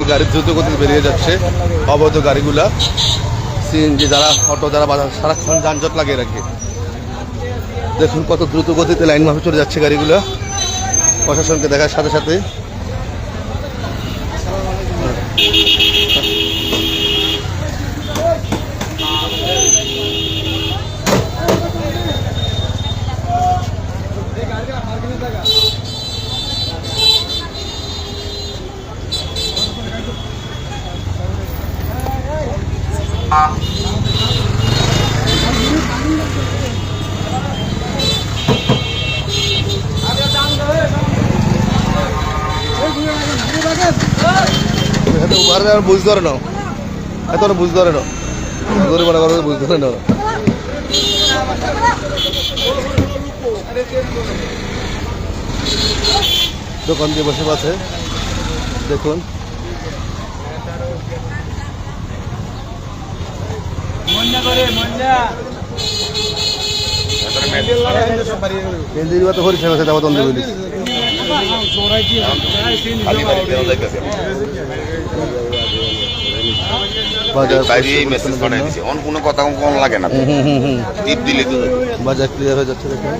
গাড়ি দ্রুত গতিতে বেরিয়ে যাচ্ছে, অবৈধ গাড়িগুলা, সিএনজি যারা, অটো যারা সারাক্ষণ যানজট লাগিয়ে রাখে। দেখুন কত দ্রুত গতিতে লাইন মাফে চলে যাচ্ছে গাড়িগুলো, প্রশাসনকে দেখার সাথে সাথে। বুঝতে পারে না, এত বুঝতে পারে না, গরিব বুঝতে পারে না। দোকান দিয়ে বসে আছে, দেখুন তো হরিষা আছে যাবো তন্দ্র বলিস বাজার ক্লিয়ার হয়ে যাচ্ছে, দেখুন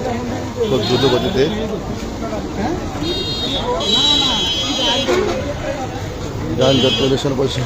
খুব দ্রুত গতিতে। যানজট পরিবেশন করছে।